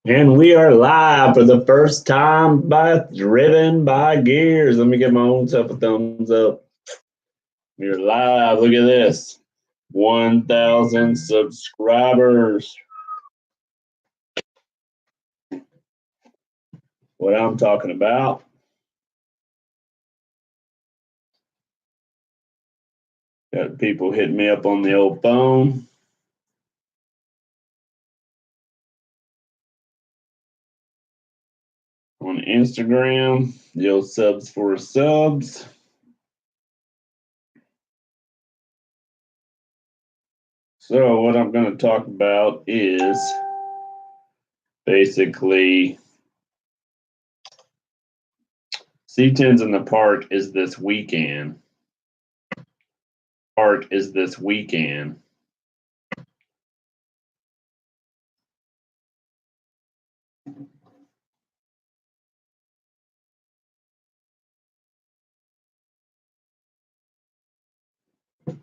And we are live for the first time by Driven by Gears. Let me give my own self a thumbs up. We're live. Look at this. 1,000 subscribers. What I'm talking about. Got people hitting me up on the old phone. On Instagram, the old subs for subs. So what I'm going to talk about is basically C10s in the park is this weekend.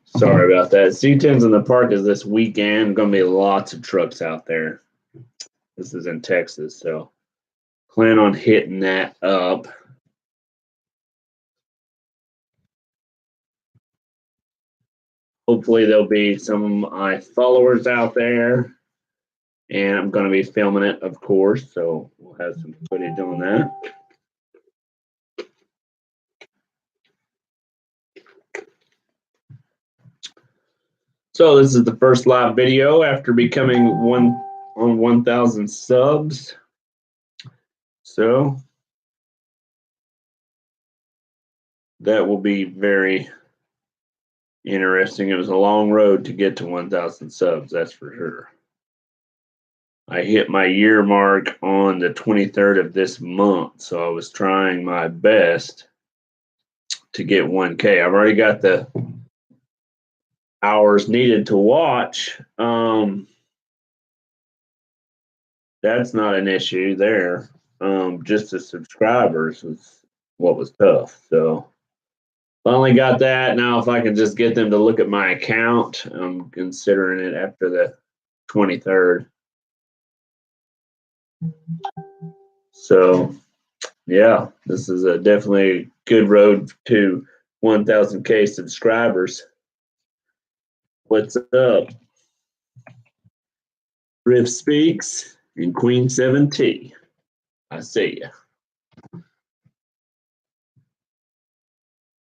Sorry about that. C10s in the park is this weekend. Going to be lots of trucks out there. This is in Texas, so plan on hitting that up. Hopefully there'll be some of my followers out there, and I'm going to be filming it, of course, so we'll have some footage on that. So this is the first live video after becoming 1,000 subs. So that will be very interesting. It was a long road to get to 1,000 subs, that's for sure. I hit my year mark on the 23rd of this month, so I was trying my best to get 1K. I've already got the hours needed to watch. That's not an issue there. Just the subscribers was what was tough. So finally got that. Now if I can just get them to look at my account, I'm considering it after the 23rd. So yeah, this is definitely a good road to 1,000K subscribers. What's up? Riff Speaks and Queen 7T. I see ya.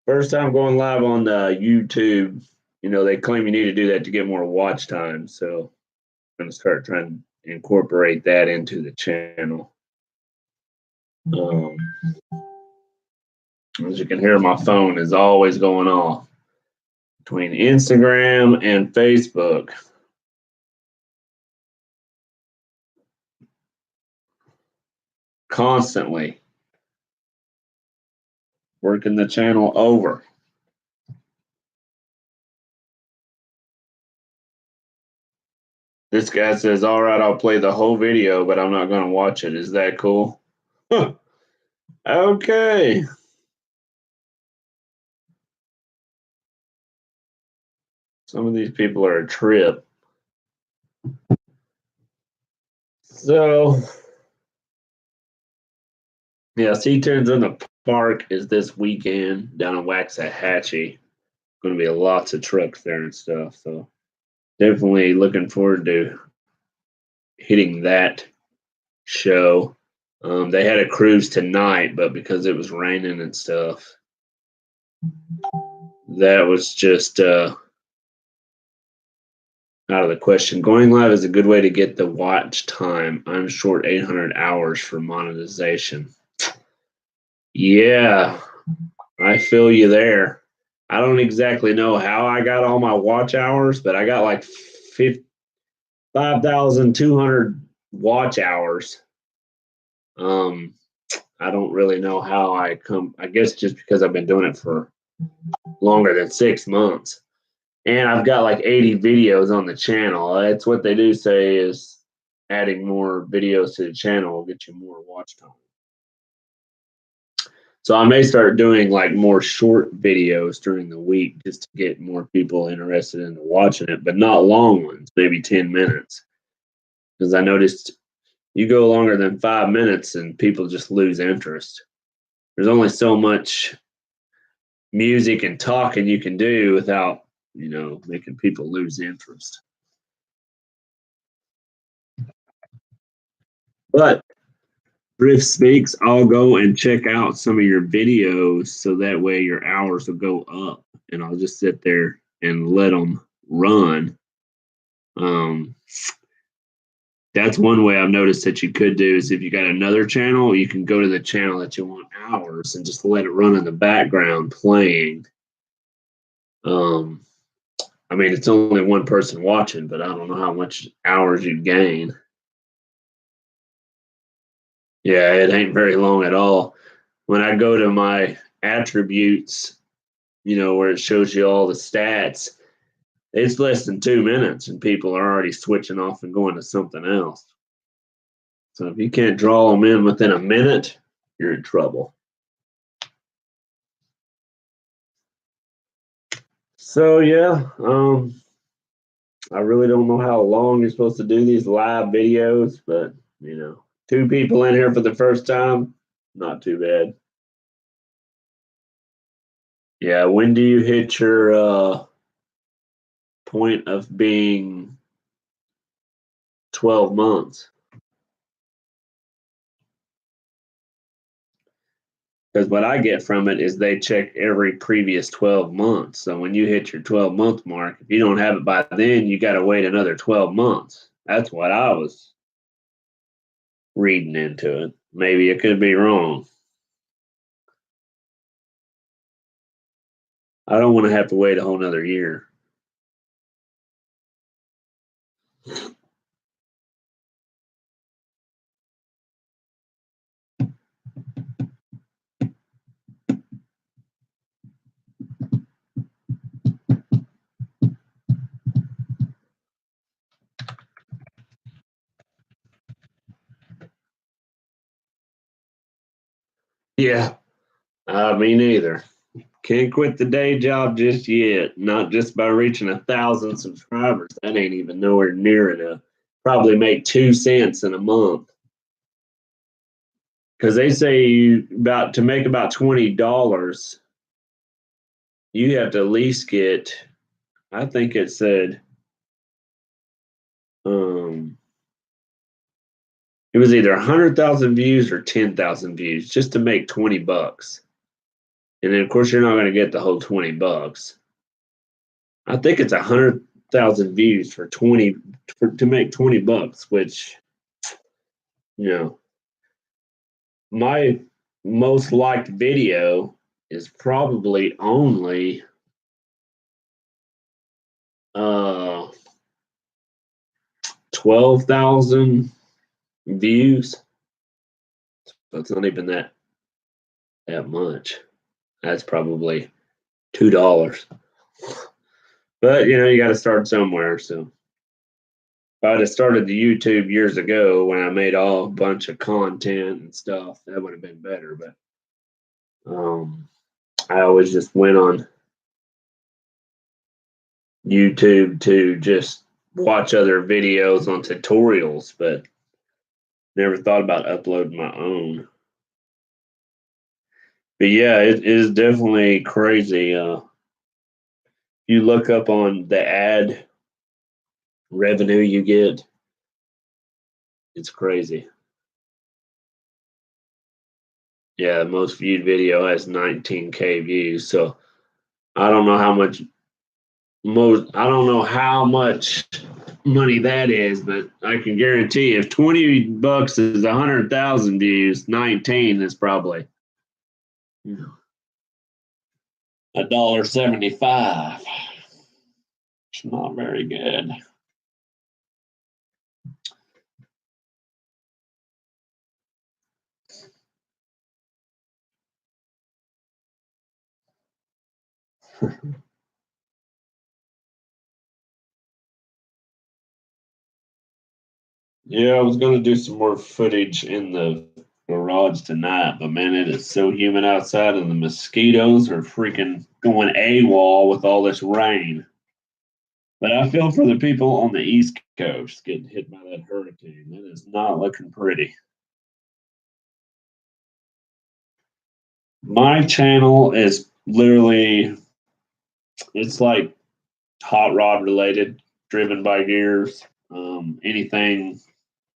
First time going live on YouTube. You know, they claim you need to do that to get more watch time. So I'm going to start trying to incorporate that into the channel. As you can hear, my phone is always going off between Instagram and Facebook. Constantly working the channel over. This guy says, all right, I'll play the whole video, but I'm not going to watch it. Is that cool? Okay. Some of these people are a trip. So, yeah, C10s in the park is this weekend down in Waxahachie. Going to be lots of trucks there and stuff. So, definitely looking forward to hitting that show. They had a cruise tonight, but because it was raining and stuff, that was just out of the question. Going live is a good way to get the watch time. I'm short 800 hours for monetization. Yeah, I feel you there. I don't exactly know how I got all my watch hours, but I got like 5,200 watch hours. I don't really know how I come. I guess just because I've been doing it for longer than 6 months. And I've got like 80 videos on the channel. That's what they do say is adding more videos to the channel will get you more watch time. So I may start doing like more short videos during the week just to get more people interested in watching it, but not long ones, maybe 10 minutes. Because I noticed, You go longer than 5 minutes and people just lose interest. There's only so much music and talking you can do without, making people lose interest. But Griff Speaks, I'll go and check out some of your videos so that way your hours will go up, and I'll just sit there and let them run. Um, that's one way I've noticed that you could do is if you got another channel, you can go to the channel that you want hours and just let it run in the background playing. I mean, it's only one person watching, but I don't know how much hours you gain. Yeah, it ain't very long at all. When I go to my attributes, where it shows you all the stats, it's less than 2 minutes and people are already switching off and going to something else. So if you can't draw them in within a minute, you're in trouble. So yeah, I really don't know how long you're supposed to do these live videos, but 2 people in here for the first time, not too bad. Yeah, when do you hit your point of being 12 months? Because what I get from it is they check every previous 12 months. So when you hit your 12-month mark, if you don't have it by then, you got to wait another 12 months. That's what I was reading into it. Maybe it could be wrong. I don't want to have to wait a whole nother year. Yeah, me neither. Can't quit the day job just yet. Not just by reaching 1,000 subscribers. That ain't even nowhere near enough. Probably make 2 cents in a month. Because they say to make about $20, you have to at least get. I think it said it was either 100,000 views or 10,000 views just to make $20. And then of course you're not going to get the whole $20. I think it's 100,000 views for to make $20, which my most liked video is probably only 12,000 views. So it's not even that much. That's probably $2. But you got to start somewhere. So if I'd have started the YouTube years ago when I made a bunch of content and stuff, that would have been better. But I always just went on YouTube to just watch other videos on tutorials, but never thought about uploading my own. But yeah, it is definitely crazy. You look up on the ad revenue you get, it's crazy. Yeah, the most viewed video has 19K views. So I don't know how much money that is, but I can guarantee if $20 is 100,000 views, 19 is probably $1.75. It's not very good. Yeah, I was gonna do some more footage in the garage tonight, but man, it is so humid outside, and the mosquitoes are freaking going AWOL with all this rain. But I feel for the people on the East Coast getting hit by that hurricane. That is not looking pretty. My channel is literally, it's like hot rod related, driven by gears, anything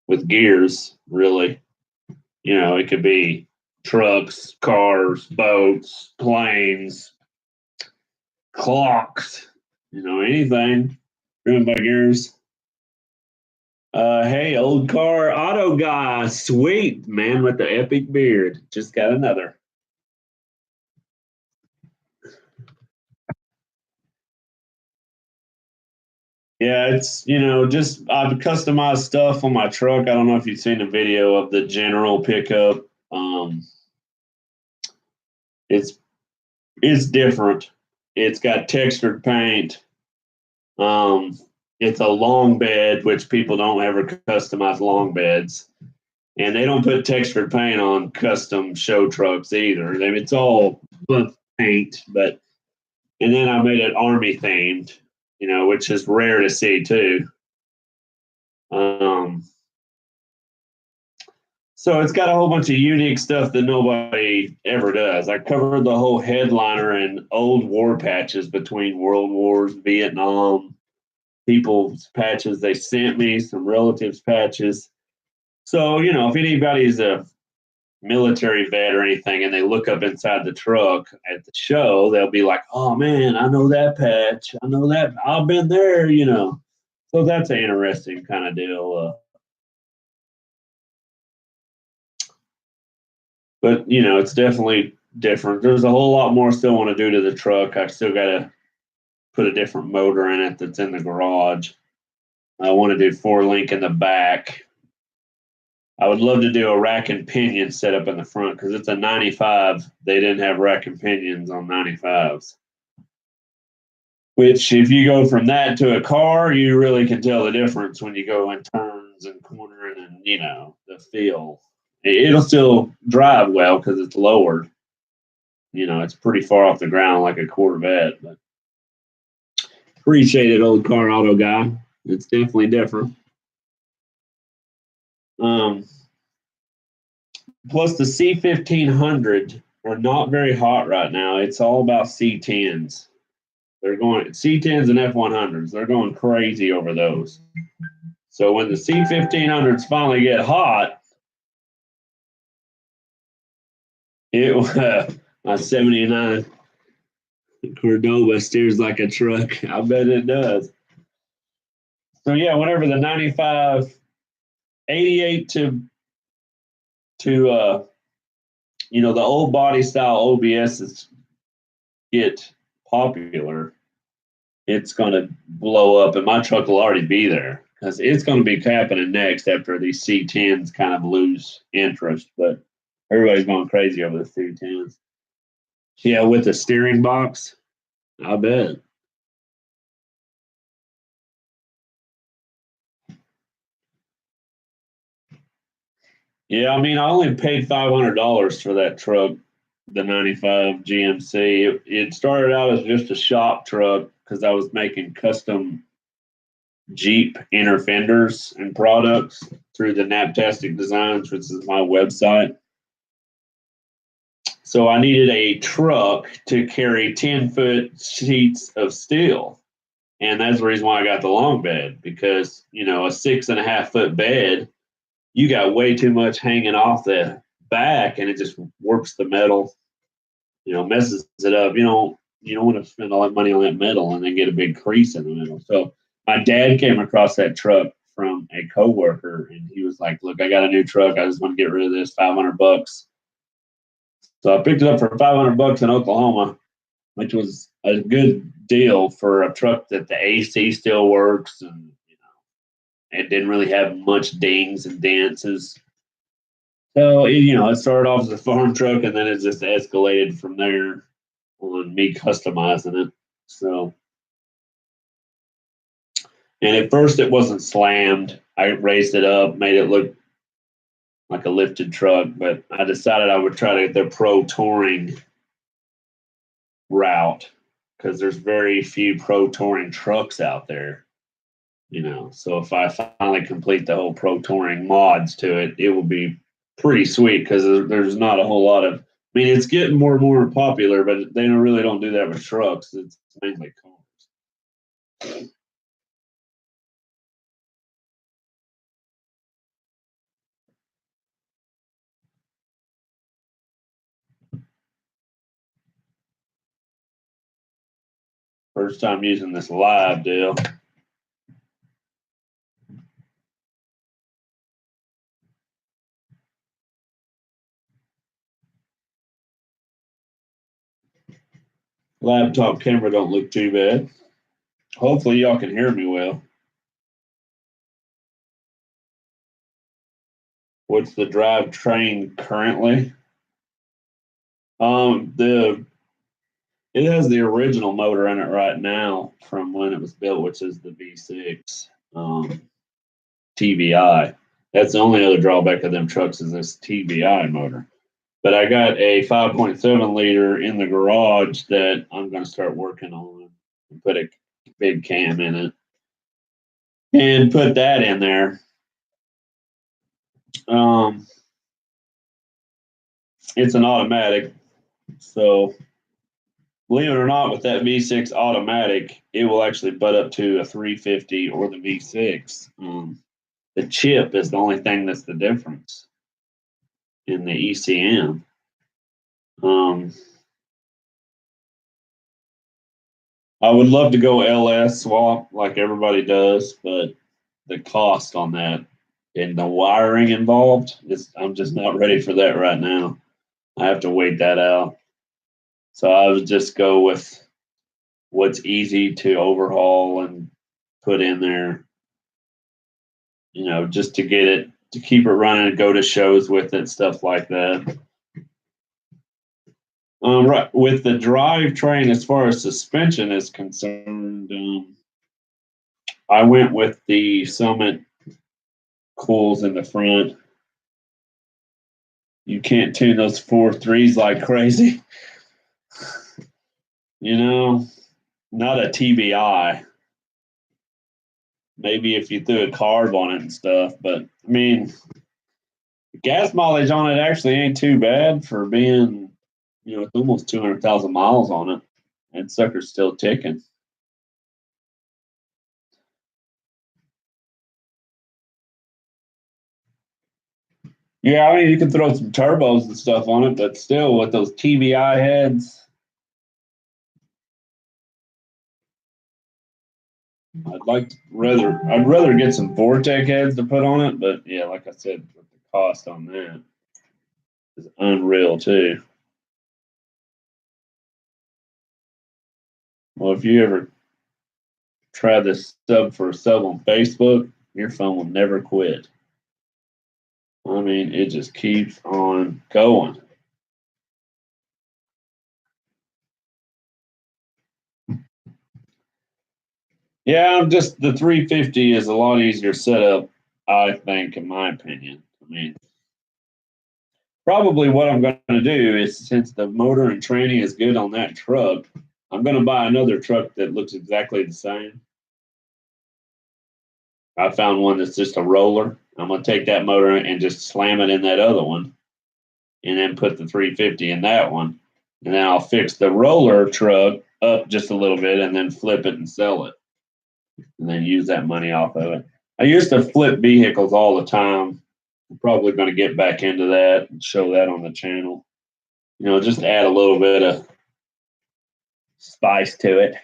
with gears, really. You know, it could be trucks, cars, boats, planes, clocks, anything driven by gears. Hey, old car auto guy, sweet man with the epic beard. Just got another. Yeah, it's just I've customized stuff on my truck. I don't know if you've seen a video of the general pickup. It's it's different. It's got textured paint. Um, it's a long bed, which people don't ever customize long beds, and they don't put textured paint on custom show trucks either. I mean, it's all paint, but and then I made it army themed, which is rare to see too. Um, so it's got a whole bunch of unique stuff that nobody ever does. I covered the whole headliner in old war patches between World Wars, Vietnam, people's patches they sent me, some relatives' patches. So, if anybody's a military vet or anything and they look up inside the truck at the show, they'll be like, oh man, I know that patch. I know that. I've been there. So that's an interesting kind of deal. But it's definitely different. There's a whole lot more I still want to do to the truck. I still got to put a different motor in it that's in the garage. I want to do 4-link in the back. I would love to do a rack and pinion setup in the front because it's a 95. They didn't have rack and pinions on 95s. Which, if you go from that to a car, you really can tell the difference when you go in turns and cornering and, the feel. It'll still drive well because it's lowered. It's pretty far off the ground like a Corvette. But appreciate it, old car auto guy. It's definitely different. Plus, the C1500 are not very hot right now. It's all about C10s. They're going C10s and F100s. They're going crazy over those. So when the C1500s finally get hot, my 79 Cordoba steers like a truck. I bet it does. So yeah, whenever the 95, 88 to the old body style OBSs get popular, it's going to blow up, and my truck will already be there because it's going to be happening next after these C10s kind of lose interest. But everybody's going crazy over the C10s. Yeah, with the steering box, I bet. Yeah, I mean, I only paid $500 for that truck, the 95 GMC. It started out as just a shop truck because I was making custom Jeep inner fenders and products through the Naptastic Designs, which is my website. So I needed a truck to carry 10-foot sheets of steel. And that's the reason why I got the long bed because, a 6.5-foot bed, you got way too much hanging off the back and it just warps the metal, messes it up. You don't want to spend all that money on that metal and then get a big crease in the middle. So my dad came across that truck from a coworker and he was like, look, I got a new truck. I just want to get rid of this, $500. So I picked it up for $500 in Oklahoma, which was a good deal for a truck that the AC still works and it didn't really have much dings and dances. So it started off as a farm truck and then it just escalated from there on me customizing it. So, and at first it wasn't slammed. I raised it up, made it look like a lifted truck, but I decided I would try to get the pro touring route because there's very few pro touring trucks out there. So if I finally complete the whole pro touring mods to it, it will be pretty sweet because there's not a whole lot of. I mean, it's getting more and more popular, but they really don't do that with trucks. It's mainly cars. First time using this live deal. Laptop camera don't look too bad. Hopefully y'all can hear me well. What's the drivetrain currently? It has the original motor in it right now from when it was built, which is the V6 TVI. That's the only other drawback of them trucks is this TVI motor. But I got a 5.7 liter in the garage that I'm going to start working on and put a big cam in it and put that in there. It's an automatic, so believe it or not, with that V6 automatic, it will actually butt up to a 350 or the V6. The chip is the only thing that's the difference in the ECM. I would love to go LS swap like everybody does, but the cost on that and the wiring involved, I'm just not ready for that right now. I have to wait that out. So I would just go with what's easy to overhaul and put in there, just to get it, to keep it running and go to shows with it, stuff like that. Right. With the drivetrain, as far as suspension is concerned, I went with the Summit coils in the front. You can't tune those 4.3s like crazy. Not a TBI. Maybe if you threw a carb on it and stuff, but I mean, gas mileage on it actually ain't too bad for being, it's almost 200,000 miles on it, and sucker's still ticking. Yeah, I mean, you can throw some turbos and stuff on it, but still, with those TBI heads, I'd rather get some Vortec heads to put on it, but yeah, like I said, the cost on that is unreal too. Well, if you ever try this sub for a sub on Facebook, your phone will never quit. I mean, it just keeps on going. Yeah, just the 350 is a lot easier setup, I think, in my opinion. I mean, probably what I'm going to do is, since the motor and training is good on that truck, I'm going to buy another truck that looks exactly the same. I found one that's just a roller. I'm going to take that motor and just slam it in that other one and then put the 350 in that one. And then I'll fix the roller truck up just a little bit and then flip it and sell it. And then use that money off of it. I used to flip vehicles all the time. I'm probably going to get back into that and show that on the channel. Just add a little bit of spice to it.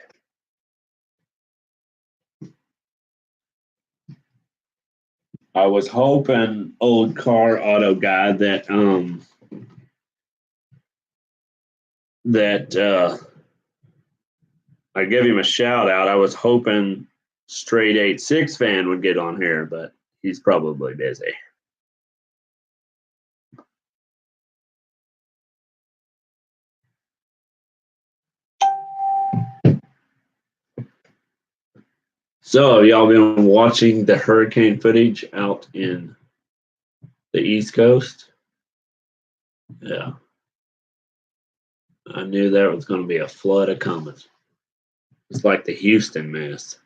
I was hoping Old Car Auto Guy that I give him a shout out. I was hoping Straight 86 fan would get on here, but he's probably busy. So, y'all been watching the hurricane footage out in the East Coast? Yeah. I knew there was going to be a flood of comets. It's like the Houston mess.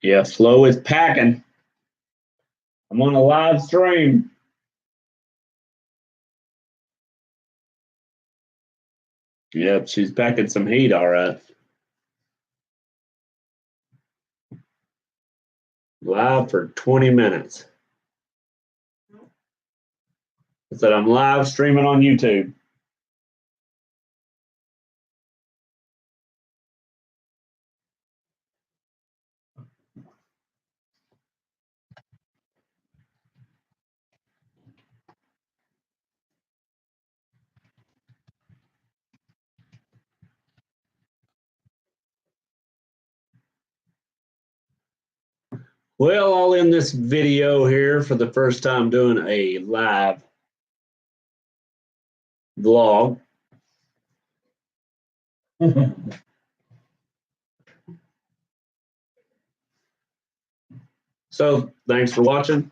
Yeah, Flo is packing. I'm on a live stream. Yep, she's packing some heat, all right. Live for 20 minutes. I said I'm live streaming on YouTube. Well, I'll end this video here for the first time doing a live vlog. So thanks for watching.